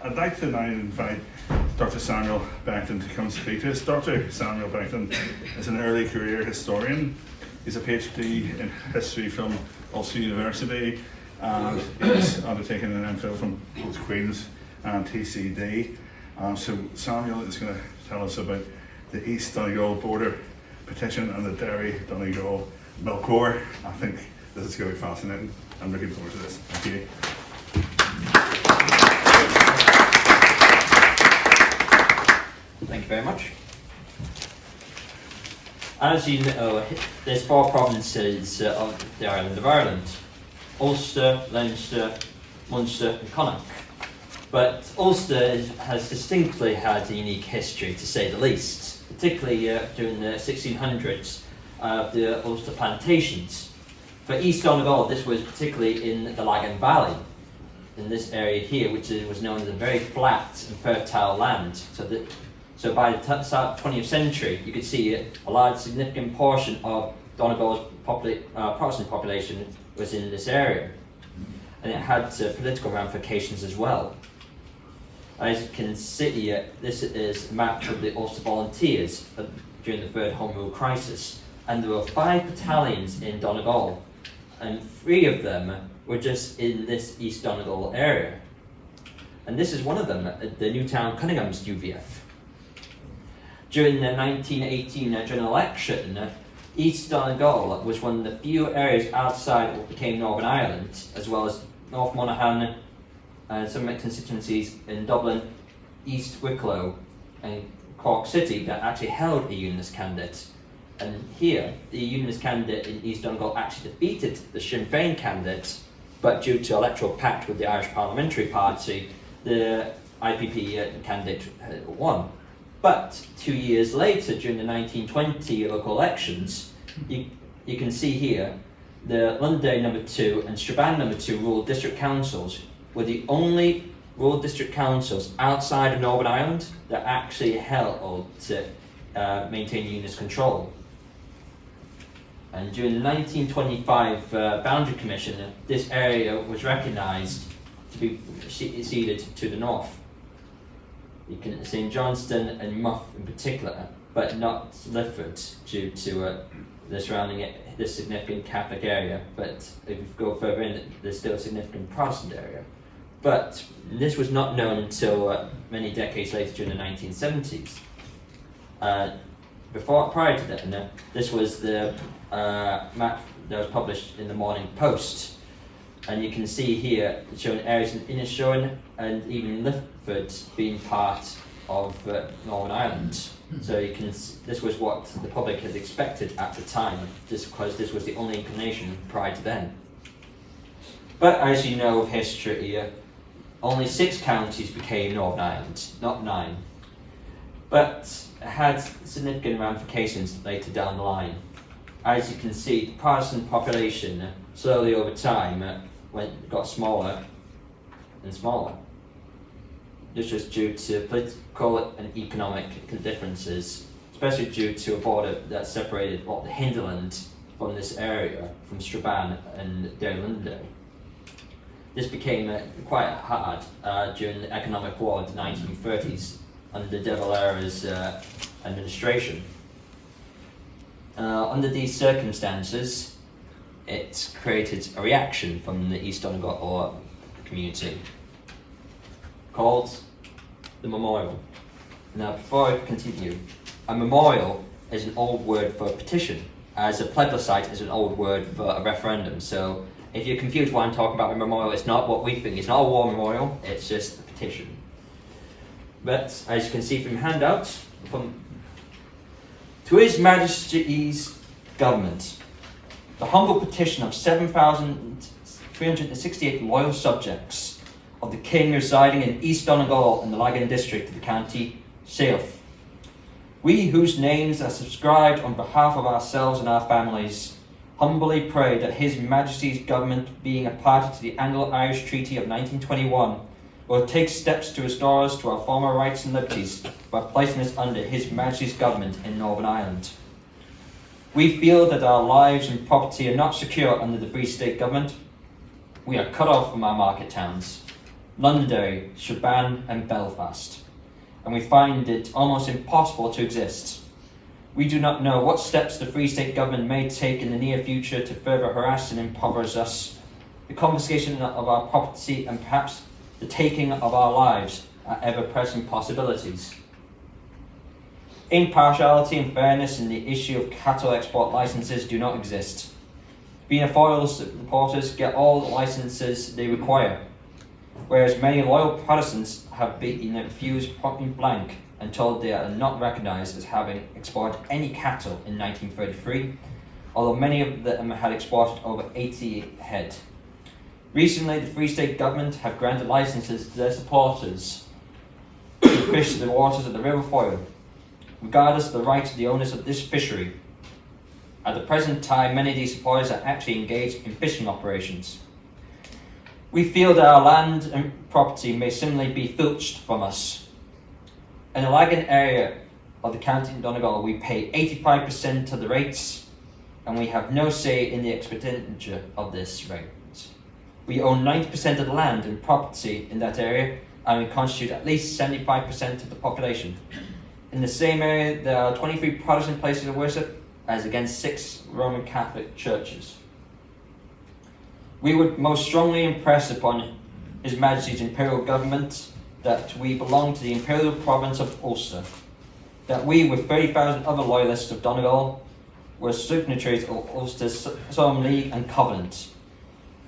I'd like to now invite Dr Samuel Beckton to come speak to us. Dr Samuel Beckton is an early career historian. He's a PhD in history from Ulster University, and he's undertaken an MPhil from both Queen's and TCD. So Samuel is going to tell us about the East Donegal Border Petition and the Derry-Donegal Milk War. I think this is going to be fascinating. I'm looking forward to this. Thank you. Thank you very much. As you know, there's 4 provinces of the island of Ireland: Ulster, Leinster, Munster and Connacht. But Ulster has distinctly had a unique history, to say the least, particularly during the 1600s of the Ulster plantations. For East Donegal, this was particularly in the Lagan Valley, in this area here, which was known as a very flat and fertile land. So by the 20th century, you could see a large, significant portion of Donegal's Protestant population was in this area, and it had political ramifications as well. As you can see, this is a map of the Ulster Volunteers during the Third Home Rule crisis, and there were 5 battalions in Donegal, and 3 of them were just in this East Donegal area. And this is one of them, the Newtown Cunningham's UVF. During the 1918 general election, East Donegal was one of the few areas outside of what became Northern Ireland, as well as North Monaghan and some constituencies in Dublin, East Wicklow and Cork City that actually held a Unionist candidate. And here, the Unionist candidate in East Donegal actually defeated the Sinn Féin candidate, but due to electoral pact with the Irish Parliamentary Party, the IPP candidate won. But 2 years later, during the 1920 local elections, you can see here, the Londonderry No. 2 and Strabane No. 2 rural district councils were the only rural district councils outside of Northern Ireland that actually held to maintain Unionist control. And during the 1925 Boundary Commission, this area was recognised to be ceded to the north. You can see Johnston and Muff in particular, but not Lifford due to the surrounding this significant Catholic area. But if you go further in, there's still a significant Protestant area. But this was not known until many decades later during the 1970s. Prior to that, this was the map that was published in the Morning Post, and you can see here showing areas in Inishowen and even Lifford being part of Northern Ireland. So you can. This was what the public had expected at the time, just because this was the only inclination prior to then. But as you know of history, only 6 counties became Northern Ireland, not 9. But it had significant ramifications later down the line. As you can see, the Protestant population slowly over time got smaller and smaller. This was due to political and economic differences, especially due to a border that separated the hinterland from this area, from Strabane and Derry-Londonderry. This became quite hard during the economic war of the 1930s under De Valera's administration. Under these circumstances, it created a reaction from the East Donegal community called the memorial. Now, before I continue, a memorial is an old word for a petition, as a plebiscite is an old word for a referendum. So if you're confused why I'm talking about a memorial, it's not what we think. It's not a war memorial, it's just a petition. But as you can see from handouts, to His Majesty's Government, the humble petition of 7,368 loyal subjects of the King residing in East Donegal in the Lagan district of the county Saoth. We, whose names are subscribed on behalf of ourselves and our families, humbly pray that His Majesty's Government, being a party to the Anglo-Irish Treaty of 1921, will take steps to restore us to our former rights and liberties by placing us under His Majesty's Government in Northern Ireland. We feel that our lives and property are not secure under the Free State Government. We are cut off from our market towns. Londonderry, Strabane and Belfast, and we find it almost impossible to exist. We do not know what steps the Free State government may take in the near future to further harass and impoverish us. The confiscation of our property and perhaps the taking of our lives are ever-present possibilities. Impartiality and fairness in the issue of cattle export licences do not exist. Fianna Fáil supporters get all the licences they require, whereas many loyal Protestants have been refused point blank and told they are not recognised as having exported any cattle in 1933, although many of them had exported over 80 head. Recently, the Free State government have granted licences to their supporters to fish the waters of the River Foyle, regardless of the rights of the owners of this fishery. At the present time, many of these supporters are actually engaged in fishing operations. We feel that our land and property may similarly be filched from us. In the Lagan area of the county of Donegal, we pay 85% of the rates, and we have no say in the expenditure of this rate. We own 90% of the land and property in that area, and we constitute at least 75% of the population. In the same area, there are 23 Protestant places of worship, as against 6 Roman Catholic churches. We would most strongly impress upon His Majesty's Imperial Government that we belong to the Imperial Province of Ulster, that we, with 30,000 other loyalists of Donegal, were signatories of Ulster's Solemn League and Covenant,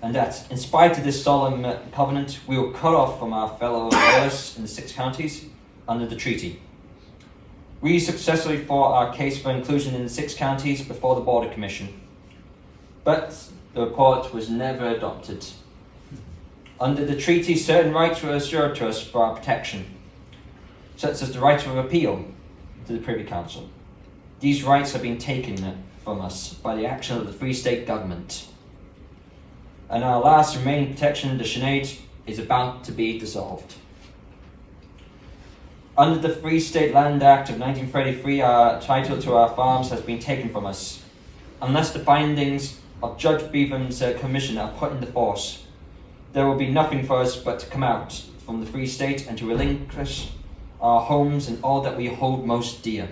and that, in spite of this solemn covenant, we were cut off from our fellow loyalists in the 6 counties under the treaty. We successfully fought our case for inclusion in the 6 counties before the Border Commission, but the report was never adopted. Under the treaty, certain rights were assured to us for our protection, such as the right of appeal to the Privy Council. These rights have been taken from us by the action of the Free State government, and our last remaining protection, the Sinead, is about to be dissolved. Under the Free State Land Act of 1933, our title to our farms has been taken from us. Unless the findings of Judge Beetham's commission are put into force, there will be nothing for us but to come out from the Free State and to relinquish our homes and all that we hold most dear.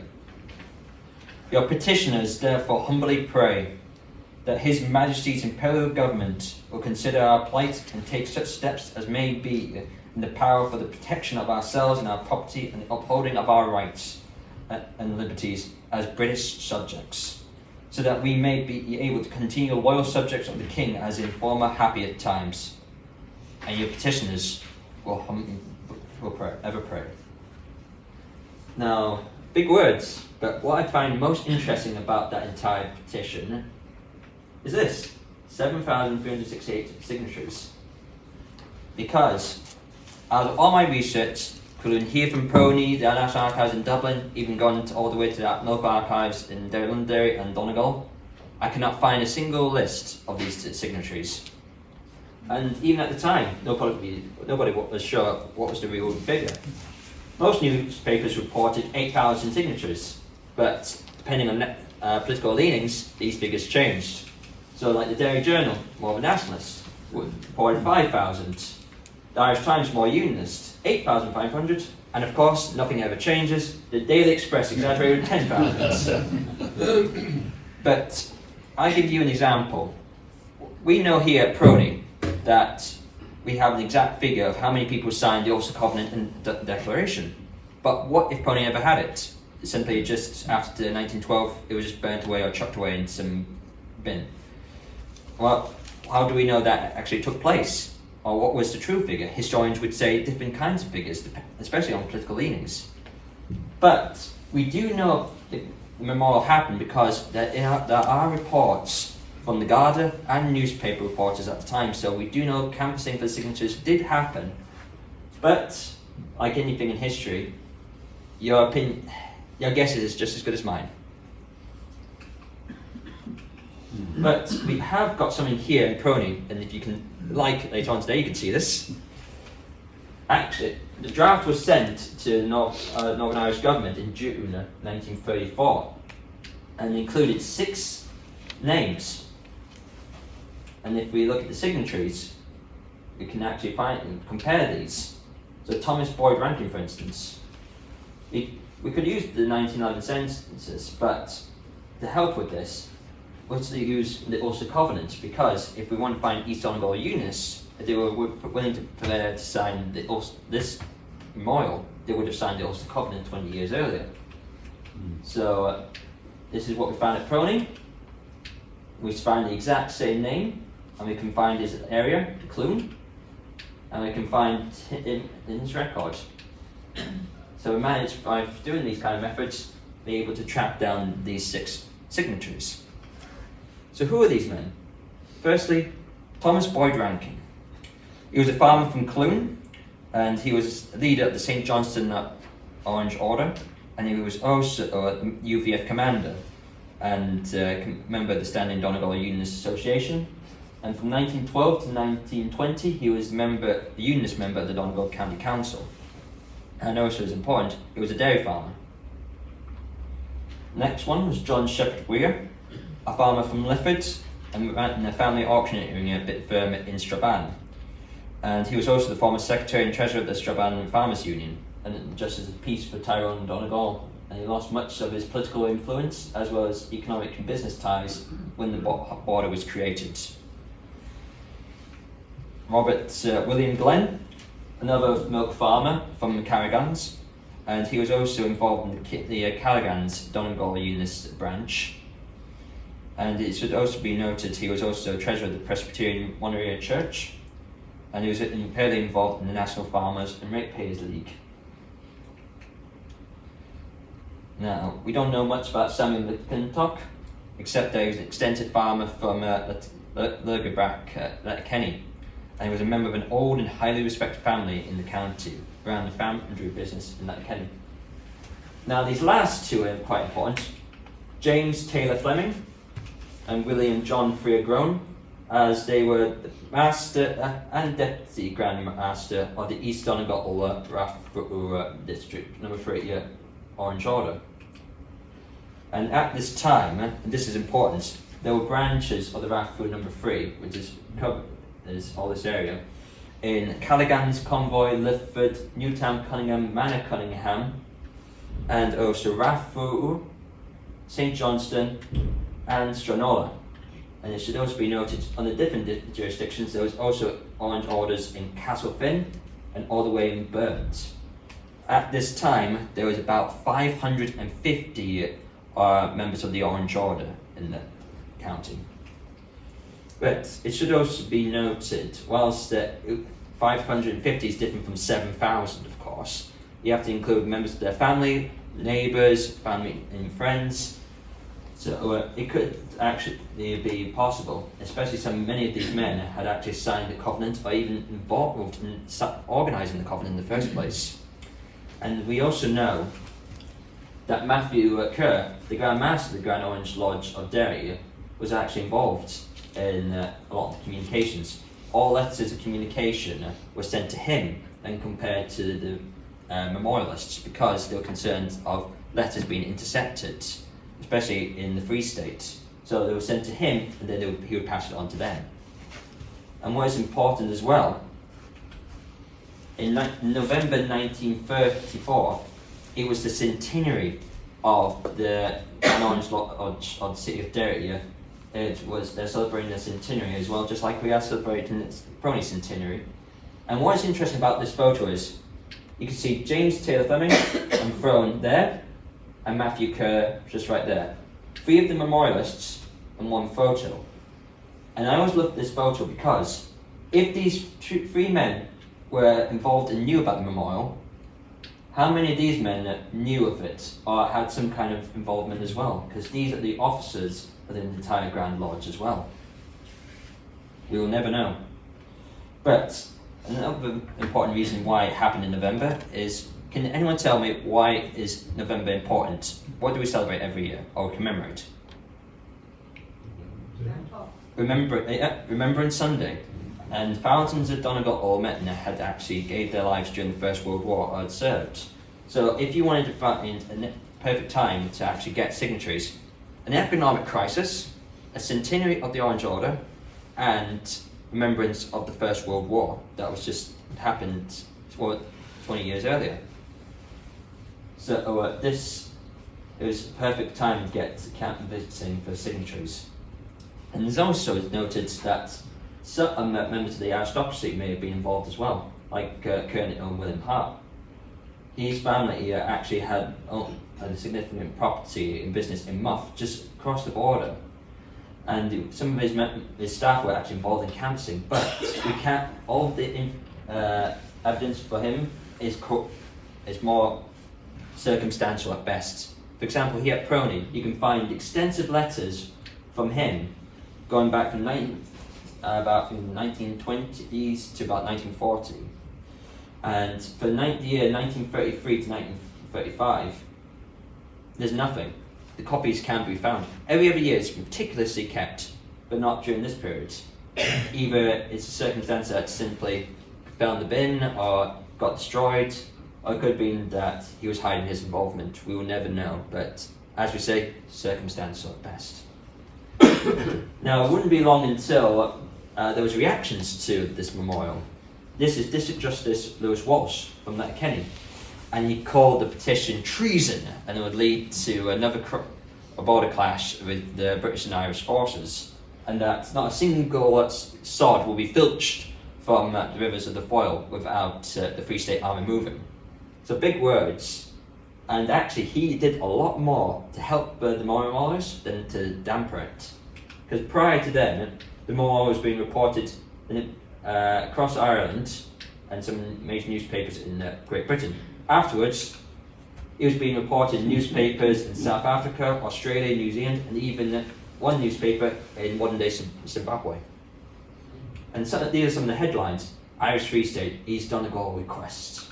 Your petitioners therefore humbly pray that His Majesty's Imperial Government will consider our plight and take such steps as may be in the power for the protection of ourselves and our property and the upholding of our rights and liberties as British subjects, so that we may be able to continue loyal subjects of the King as in former happier times. And your petitioners will ever pray. Now, big words, but what I find most interesting about that entire petition is this: 7,368 signatures. Because out of all my research, including here from PRONI, the National Archives in Dublin, even gone all the way to the local archives in Derry-Donegal and Donegal, I cannot find a single list of these signatories. And even at the time, nobody was sure what was the real figure. Most newspapers reported 8,000 signatures, but depending on political leanings, these figures changed. So like the Derry Journal, more of a nationalist, reported 5,000. The Irish Times, more Unionist, 8,500. And of course, nothing ever changes. The Daily Express exaggerated 10,000. But I'll give you an example. We know here at PRONI that we have an exact figure of how many people signed the Ulster Covenant and Declaration. But what if PRONI ever had it? Simply just after 1912, it was just burnt away or chucked away in some bin. Well, how do we know that actually took place? Or what was the true figure? Historians would say different kinds of figures, especially on political leanings. But we do know the memorial happened because there are reports from the Garda and newspaper reporters at the time, so we do know canvassing for the signatures did happen. But, like anything in history, your guess is just as good as mine. But we have got something here in PRONI, and if you can, later on today, you can see this. Actually, the draft was sent to Northern Irish government in June 1934, and included 6 names. And if we look at the signatories, we can actually compare these. So Thomas Boyd Rankin, for instance, we could use the 1911 census, but to help with this, was to use the Ulster Covenant, because if we want to find East Donegal Unionists, if they were willing to sign this memorial, they would have signed the Ulster Covenant 20 years earlier. So this is what we found at PRONI. We found the exact same name, and we can find his area, Clune, and we can find in his record. So we managed, by doing these kind of methods, be able to track down these 6 signatories. So who are these men? Firstly, Thomas Boyd Rankin. He was a farmer from Clune, and he was a leader of the St Johnston Orange Order, and he was also a UVF commander and member of the Standing Donegal Unionist Association. And from 1912 to 1920, he was the Unionist member of the Donegal County Council. And also, as important, he was a dairy farmer. Next one was John Shepherd Weir, a farmer from Lifford, and ran a family auctioneering bit firm in Strabane. And he was also the former secretary and treasurer of the Strabane Farmers Union, and just as a piece for Tyrone and Donegal. And he lost much of his political influence as well as economic and business ties when the border was created. Robert William Glenn, another milk farmer from the Carrigans, and he was also involved in the Callaghan's Donegal Unionist branch. And it should also be noted he was also treasurer of the Presbyterian Monterey Church, and he was heavily involved in the National Farmers and Ratepayers League. Now, we don't know much about Samuel McClintock, except that he was an extensive farmer from Letterkenny, and he was a member of an old and highly respected family in the county, around the foundry business in Letterkenny. Now, these last two are quite important. James Taylor Fleming and William John Freer Grown, as they were the master and deputy grand master of the East Donegal district, number 3 Orange Order. And at this time, and this is important, there were branches of the Rathfu number 3, which is covered as all this area, in Callaghan's, Convoy, Lifford, Newtown, Cunningham, Manor Cunningham, and also Rathfu, St Johnston, and Stranola. And it should also be noted, on the different jurisdictions, there was also Orange Orders in Castlefin and all the way in Burns. At this time, there was about 550 members of the Orange Order in the county. But it should also be noted, whilst the 550 is different from 7,000, of course, you have to include members of their family, neighbours, family and friends. So it could actually be possible, especially many of these men had actually signed the covenant or even involved in organising the covenant in the first place. And we also know that Matthew Kerr, the Grand Master of the Grand Orange Lodge of Derry, was actually involved in a lot of the communications. All letters of communication were sent to him and compared to the memorialists, because they were concerned of letters being intercepted, especially in the Free State. So they were sent to him, and then he would pass it on to them. And what is important as well, in November 1934, it was the centenary of the Grand Orange Lodge of the city of Derry. They're celebrating the centenary as well, just like we are celebrating the PRONI centenary. And what is interesting about this photo is, you can see James Taylor Fleming and Frone there, and Matthew Kerr just right there. 3 of the memorialists and 1 photo. And I always love this photo because if these 3 men were involved and knew about the memorial, how many of these men knew of it or had some kind of involvement as well? Because these are the officers of the entire Grand Lodge as well. We will never know. But another important reason why it happened in November is, can anyone tell me why is November important? What do we celebrate every year or commemorate? Remembrance Sunday. And thousands of Donegal Allmen had actually gave their lives during the First World War or had served. So if you wanted to find a perfect time to actually get signatories, an economic crisis, a centenary of the Orange Order, and remembrance of the First World War that was just happened 20 years earlier. So it was a perfect time to get camp visiting for signatories. And it's also noted that some members of the aristocracy may have been involved as well, like Colonel William Hart. His family actually had a significant property and business in Muff, just across the border. And some of his staff were actually involved in canvassing, but all of the evidence for him is more circumstantial at best. For example, here at PRONI, you can find extensive letters from him going back from about the 1920s to about 1940. And for the year 1933 to 1935, there's nothing. The copies can't be found. Every other year it's meticulously kept, but not during this period. Either it's a circumstance that simply fell in the bin or got destroyed, or it could have been that he was hiding his involvement. We will never know, but as we say, circumstantial at best. Now, it wouldn't be long until there was reactions to this memorial. This is District Justice Lewis Walsh from Letterkenny, and he called the petition treason, and it would lead to a border clash with the British and Irish forces, and that not a single sod will be filched from the rivers of the Foyle without the Free State Army moving. So big words, and actually he did a lot more to help the memorials than to damper it. Because prior to then, the memorial was being reported across Ireland and some major newspapers in Great Britain. Afterwards, it was being reported in newspapers in South Africa, Australia, New Zealand, and even one newspaper in modern-day Zimbabwe. And these are some of the headlines. Irish Free State, East Donegal request.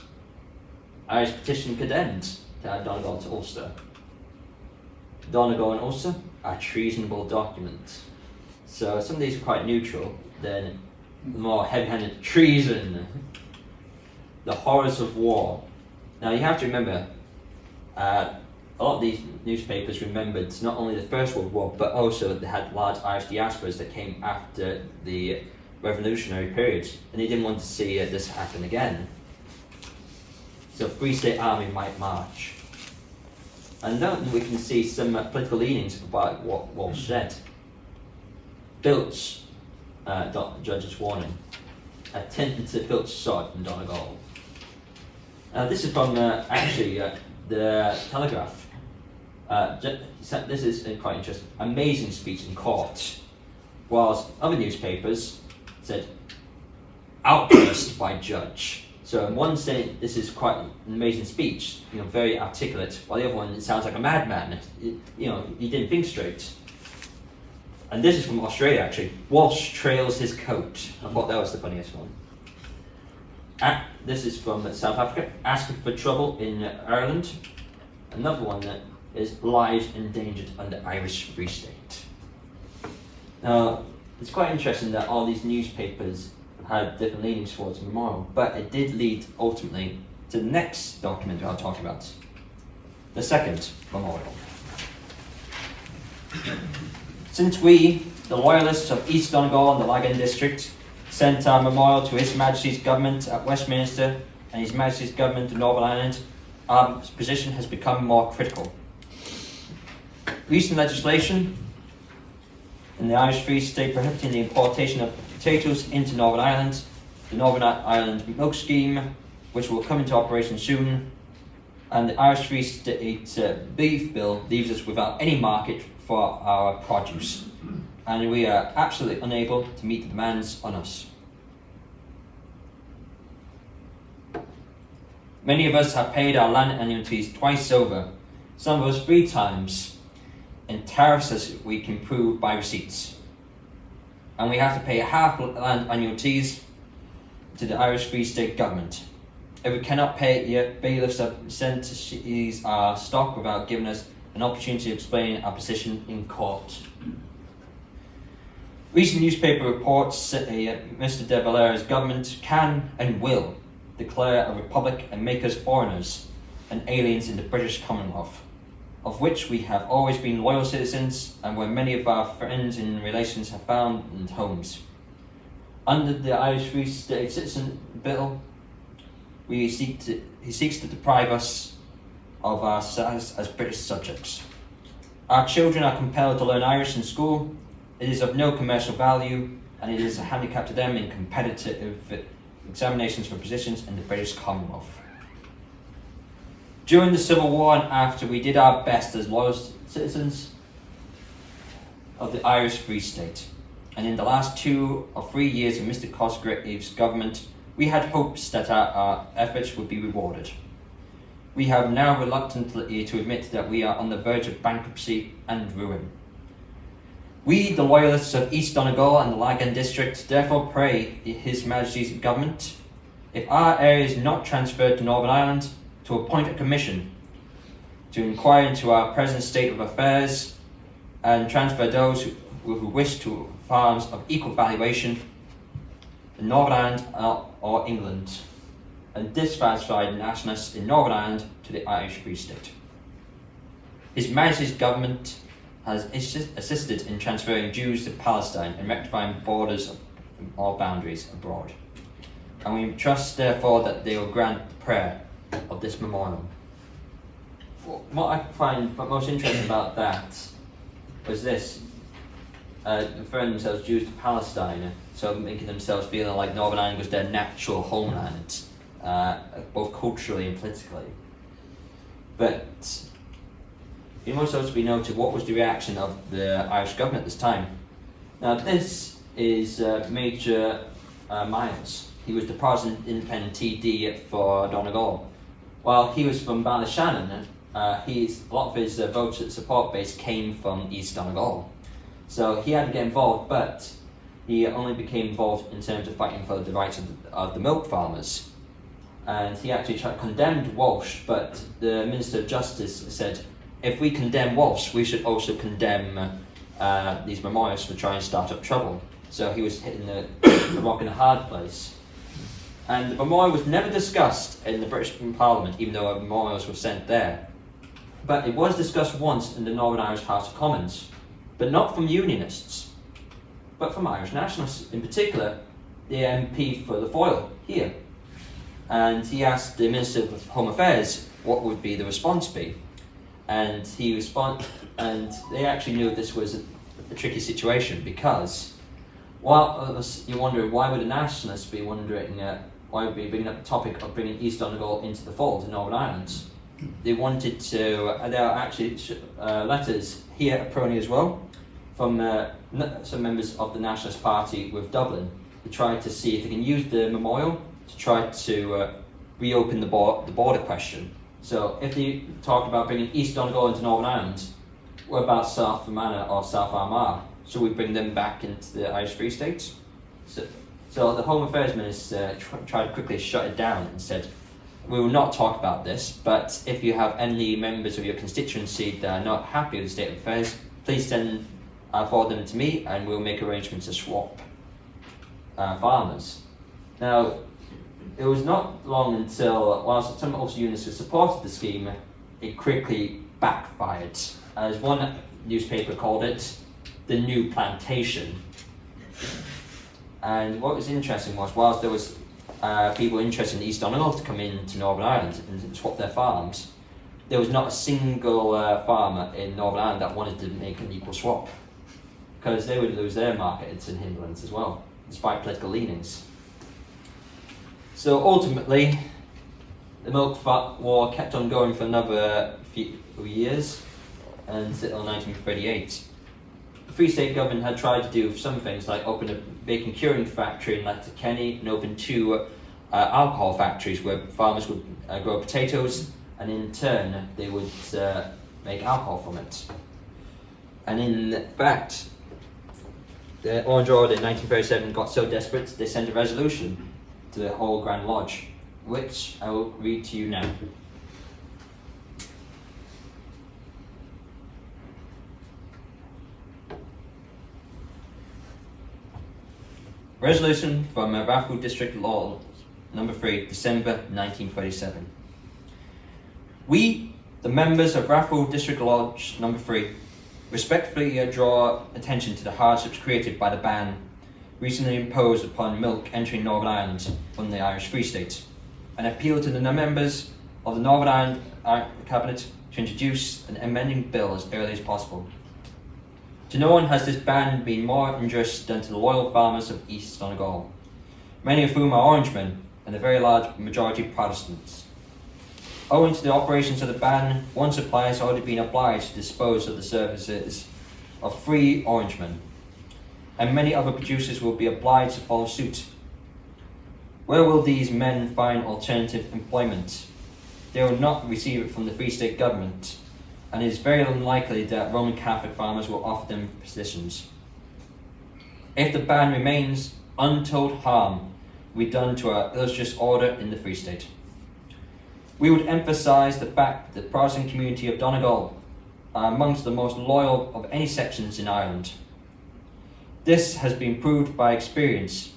Irish petition condemned to add Donegal to Ulster. Donegal and Ulster, a treasonable document. So some of these are quite neutral, then the more heavy-handed treason. The horrors of war. Now you have to remember, a lot of these newspapers remembered not only the First World War, but also they had large Irish diasporas that came after the revolutionary period, and they didn't want to see this happen again. So Free State Army might march. And then we can see some political leanings about what Walsh said. Filch, judge's warning, attempted to filch sod from Donegal. This is from the Telegraph. This is quite interesting. Amazing speech in court, whilst other newspapers said outburst by judge. So one saying this is quite an amazing speech, very articulate, while the other one, it sounds like a madman. He didn't think straight. And this is from Australia, actually. Walsh trails his coat. I thought that was the funniest one. This is from South Africa. Asking for trouble in Ireland. Another one that is lives endangered under Irish Free State. Now, it's quite interesting that all these newspapers had different leanings towards the memorial, but it did lead ultimately to the next document I'll talk about, the second memorial. Since we, the loyalists of East Donegal and the Lagan district, sent our memorial to His Majesty's government at Westminster and His Majesty's government in Northern Ireland, our position has become more critical. Recent legislation in the Irish Free State prohibiting the importation of potatoes into Northern Ireland, the Northern Ireland Milk Scheme, which will come into operation soon, and the Irish Free State Beef Bill leaves us without any market for our produce, and we are absolutely unable to meet the demands on us. Many of us have paid our land annuities twice over, some of us 3 times, in tariffs as we can prove by receipts. And we have to pay half land annuities to the Irish Free State government. If we cannot pay it yet, bailiffs have sent to seize our stock without giving us an opportunity to explain our position in court. Recent newspaper reports say Mr. de Valera's government can and will declare a republic and make us foreigners and aliens in the British Commonwealth, of which we have always been loyal citizens and where many of our friends and relations have found homes. Under the Irish Free State Citizen Bill, he seeks to deprive us of our status as British subjects. Our children are compelled to learn Irish in school. It is of no commercial value, and it is a handicap to them in competitive examinations for positions in the British Commonwealth. During the Civil War and after, we did our best as loyal citizens of the Irish Free State. And in the last 2 or 3 years of Mr. Cosgrave's government, we had hopes that our efforts would be rewarded. We have now reluctantly to admit that we are on the verge of bankruptcy and ruin. We, the loyalists of East Donegal and the Lagan district, therefore pray His Majesty's government, if our area is not transferred to Northern Ireland, to appoint a commission to inquire into our present state of affairs and transfer those who wish to farms of equal valuation in Northern Ireland or England, and dissatisfied nationalists in Northern Ireland to the Irish Free State. His Majesty's government has assisted in transferring Jews to Palestine and rectifying borders or boundaries abroad. And we trust, therefore, that they will grant the prayer of this memorial. What I find most interesting about that was this, referring themselves Jews to Palestine, so making themselves feeling like Northern Ireland was their natural homeland, both culturally and politically. But it must also be noted what was the reaction of the Irish government at this time. Now this is Major Miles. He was the Protestant independent TD for Donegal. While he was from Ballyshannon, a lot of his voter support base came from East Donegal. So he had to get involved, but he only became involved in terms of fighting for the rights of the milk farmers. And he actually condemned Walsh, but the Minister of Justice said, if we condemn Walsh, we should also condemn these memorials for trying to start up trouble. So he was hitting the rock in a hard place. And the memorial was never discussed in the British Parliament, even though memorials were sent there. But it was discussed once in the Northern Irish House of Commons, but not from Unionists, but from Irish nationalists, in particular the MP for the Foyle here. And he asked the Minister of Home Affairs what would be the response be. And he responded, and they actually knew this was a tricky situation, because while you're wondering why would a nationalist be wondering why would be bringing up the topic of bringing East Donegal into the fold in Northern Ireland, they wanted to. There are actually letters here at PRONI as well from some members of the Nationalist Party with Dublin to try to see if they can use the memorial to try to reopen the border question. So if they talk about bringing East Donegal into Northern Ireland, what about South Fermanagh or South Armagh? Should we bring them back into the Irish Free State? So the Home Affairs Minister tried to quickly shut it down and said, we will not talk about this, but if you have any members of your constituency that are not happy with the state of affairs, please send forward them to me and we'll make arrangements to swap farmers. Now, it was not long until, whilst some also Unionists supported the scheme, it quickly backfired. As one newspaper called it, the new plantation. And what was interesting was, whilst there was people interested in East Donegal to come into Northern Ireland and swap their farms, there was not a single farmer in Northern Ireland that wanted to make an equal swap, because they would lose their markets and hinterlands as well, despite political leanings. So ultimately, the Milk War kept on going for another few years until 1938. The Free State government had tried to do some things, like open a bacon curing factory in Letterkenny and open 2 alcohol factories where farmers would grow potatoes, and in turn they would make alcohol from it. And in fact, the Orange Order in 1937 got so desperate they sent a resolution to the whole Grand Lodge, which I will read to you now. Resolution from Raphoe District Law, number 3, December 1937. We, the members of Raphoe District Lodge, number 3, respectfully draw attention to the hardships created by the ban recently imposed upon milk entering Northern Ireland from the Irish Free State, and appealed to the members of the Northern Ireland Cabinet to introduce an amending bill as early as possible. To no one has this ban been more unjust than to the loyal farmers of East Donegal, many of whom are Orangemen and a very large majority Protestants. Owing to the operations of the ban, one supplier has already been obliged to dispose of the services of 3 Orangemen, and many other producers will be obliged to follow suit. Where will these men find alternative employment? They will not receive it from the Free State government, and it is very unlikely that Roman Catholic farmers will offer them positions. If the ban remains, untold harm will be done to our illustrious order in the Free State. We would emphasise the fact that the Protestant community of Donegal are amongst the most loyal of any sections in Ireland. This has been proved by experience.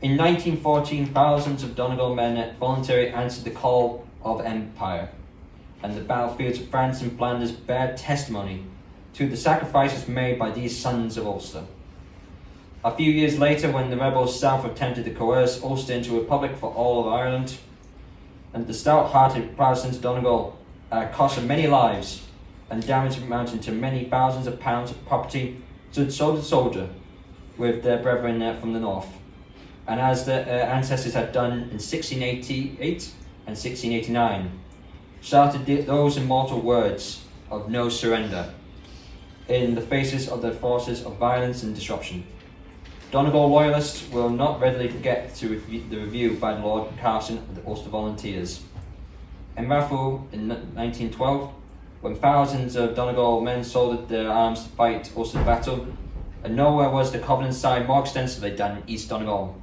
In 1914, thousands of Donegal men voluntarily answered the call of empire, and the battlefields of France and Flanders bear testimony to the sacrifices made by these sons of Ulster. A few years later, when the rebels south attempted to coerce Ulster into a republic for all of Ireland, and the stout-hearted Protestants of Donegal cost them many lives and damage amounting to many thousands of pounds of property, stood soldier to soldier with their brethren from the north, and as their ancestors had done in 1688 and 1689, shouted those immortal words of no surrender in the faces of the forces of violence and disruption. Donegal loyalists will not readily forget the review by the Lord Carson of the Ulster Volunteers. In Raphoe in 1912, when thousands of Donegal men soldiered their arms to fight Ulster battle, and nowhere was the Covenant signed more extensively than in East Donegal.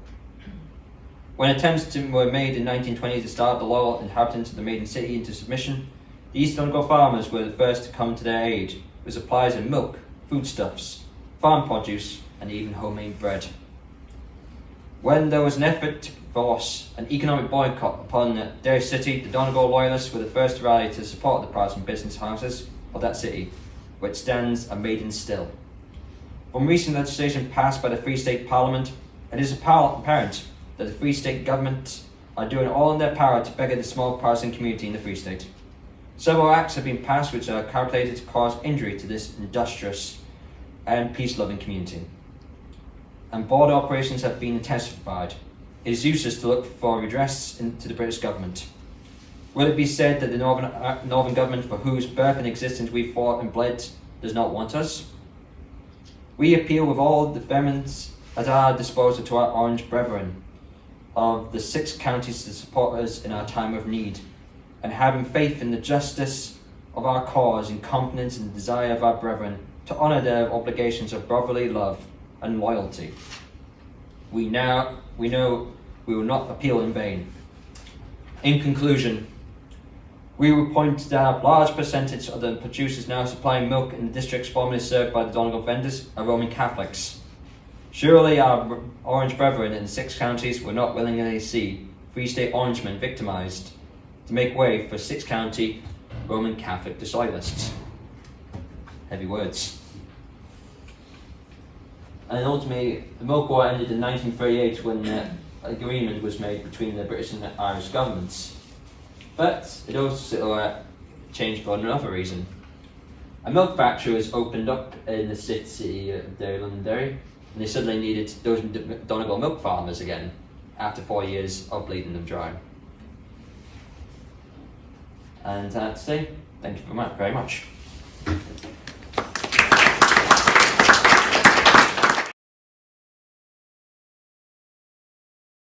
When attempts were made in 1920 to starve the loyal inhabitants of the maiden city into submission, the East Donegal farmers were the first to come to their aid with supplies of milk, foodstuffs, farm produce, and even homemade bread. When there was an effort to force an economic boycott upon Derry City, the Donegal loyalists were the first to rally to support the Protestant business houses of that city, where it stands a maiden still. From recent legislation passed by the Free State Parliament, it is apparent that the Free State government are doing all in their power to beggar the small Protestant community in the Free State. Several acts have been passed which are calculated to cause injury to this industrious and peace-loving community, and border operations have been intensified. It is useless to look for redress to the British government. Will it be said that the Northern government, for whose birth and existence we fought and bled, does not want us? We appeal with all the vehemence at our disposal to our Orange brethren of the 6 counties to support us in our time of need, and having faith in the justice of our cause and confidence in the desire of our brethren to honour their obligations of brotherly love and loyalty. We know we will not appeal in vain. In conclusion, we will point that a large percentage of the producers now supplying milk in the districts formerly served by the Donegal vendors are Roman Catholics. Surely our Orange brethren in the 6 counties will not willingly see Free State Orangemen victimised to make way for 6-county Roman Catholic disloyalists. Heavy words. And ultimately, the Milk War ended in 1938 when an agreement was made between the British and the Irish governments. But it also changed for another reason. A milk factory was opened up in the city of Derry, and they suddenly needed those Donegal milk farmers again after 4 years of bleeding them dry. And I have to say, thank you very much.